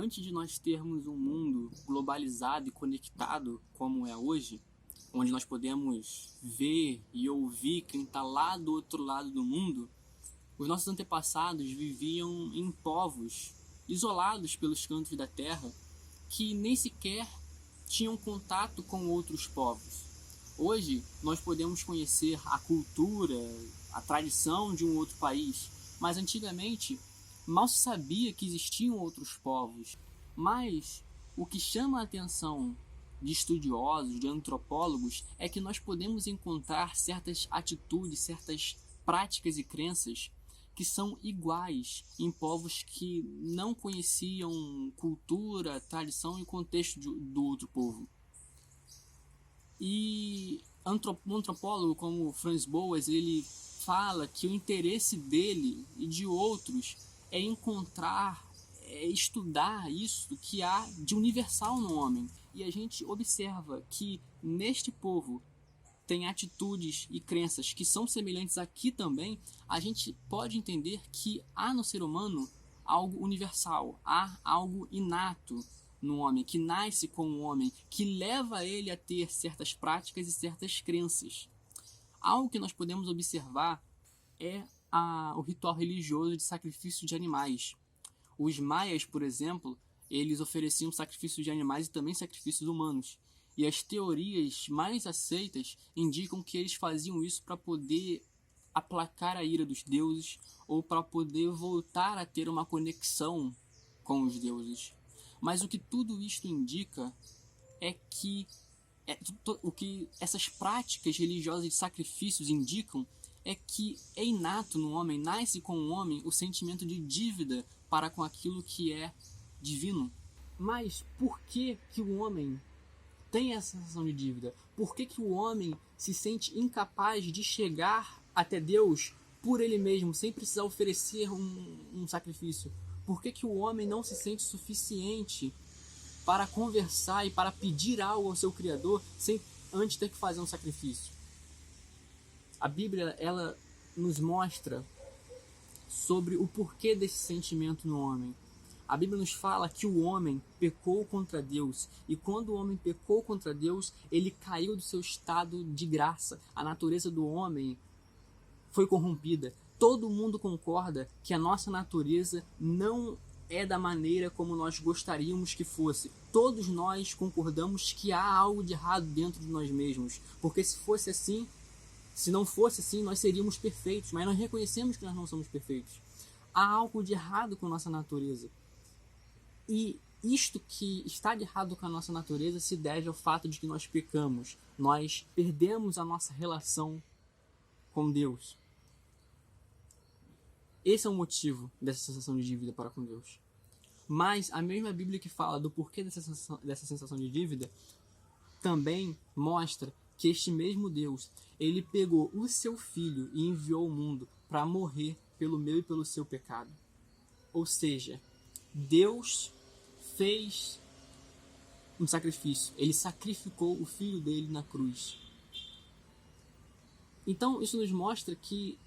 Antes de nós termos um mundo globalizado e conectado como é hoje, onde nós podemos ver e ouvir quem está lá do outro lado do mundo, os nossos antepassados viviam em povos isolados pelos cantos da terra que nem sequer tinham contato com outros povos. Hoje nós podemos conhecer a cultura, a tradição de um outro país, mas antigamente mal se sabia que existiam outros povos. Mas o que chama a atenção de estudiosos, de antropólogos, é que nós podemos encontrar certas atitudes, certas práticas e crenças que são iguais em povos que não conheciam cultura, tradição e contexto do outro povo. E um antropólogo como Franz Boas, ele fala que o interesse dele e de outros é encontrar, é estudar isso que há de universal no homem. E a gente observa que neste povo tem atitudes e crenças que são semelhantes aqui também. A gente pode entender que há no ser humano algo universal, há algo inato no homem, que nasce com o homem, que leva ele a ter certas práticas e certas crenças. Algo que nós podemos observar é o ritual religioso de sacrifício de animais. Os maias, por exemplo, eles ofereciam sacrifícios de animais e também sacrifícios humanos. E as teorias mais aceitas indicam que eles faziam isso para poder aplacar a ira dos deuses ou para poder voltar a ter uma conexão com os deuses. Mas o que tudo isto indica é que o que essas práticas religiosas de sacrifícios indicam é que é inato no homem, nasce com o homem o sentimento de dívida para com aquilo que é divino. Mas por que o homem tem essa sensação de dívida? Por que o homem se sente incapaz de chegar até Deus por ele mesmo, sem precisar oferecer um sacrifício? Por que o homem não se sente suficiente para conversar e para pedir algo ao seu Criador sem antes ter que fazer um sacrifício? A Bíblia, ela nos mostra sobre o porquê desse sentimento no homem. A Bíblia nos fala que o homem pecou contra Deus, e quando o homem pecou contra Deus, ele caiu do seu estado de graça. A natureza do homem foi corrompida. Todo mundo concorda que a nossa natureza não é da maneira como nós gostaríamos que fosse. Todos nós concordamos que há algo de errado dentro de nós mesmos, porque se não fosse assim, nós seríamos perfeitos, mas nós reconhecemos que nós não somos perfeitos. Há algo de errado com a nossa natureza. E isto que está de errado com a nossa natureza se deve ao fato de que nós pecamos. Nós perdemos a nossa relação com Deus. Esse é o motivo dessa sensação de dívida para com Deus. Mas a mesma Bíblia que fala do porquê dessa sensação de dívida também mostra que este mesmo Deus, ele pegou o seu Filho e enviou ao mundo para morrer pelo meu e pelo seu pecado. Ou seja, Deus fez um sacrifício. Ele sacrificou o Filho dele na cruz. Então isso nos mostra que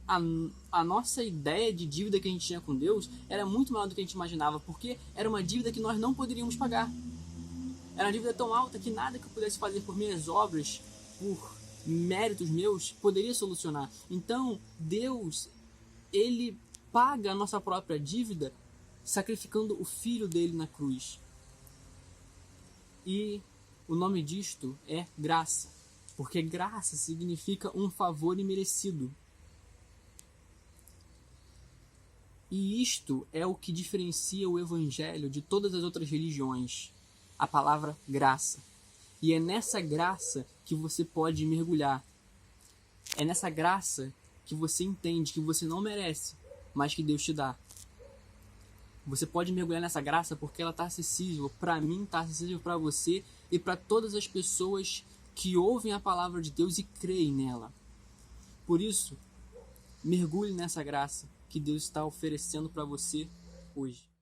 a nossa ideia de dívida que a gente tinha com Deus era muito maior do que a gente imaginava, porque era uma dívida que nós não poderíamos pagar. Era uma dívida tão alta que nada que eu pudesse fazer por minhas obras, por méritos meus, poderia solucionar. Então, Deus, ele paga a nossa própria dívida sacrificando o Filho dele na cruz. E o nome disto é graça, porque graça significa um favor imerecido. E isto é o que diferencia o Evangelho de todas as outras religiões. A palavra graça. E é nessa graça que você pode mergulhar. É nessa graça que você entende que você não merece, mas que Deus te dá. Você pode mergulhar nessa graça porque ela está acessível para mim, está acessível para você e para todas as pessoas que ouvem a palavra de Deus e creem nela. Por isso, mergulhe nessa graça que Deus está oferecendo para você hoje.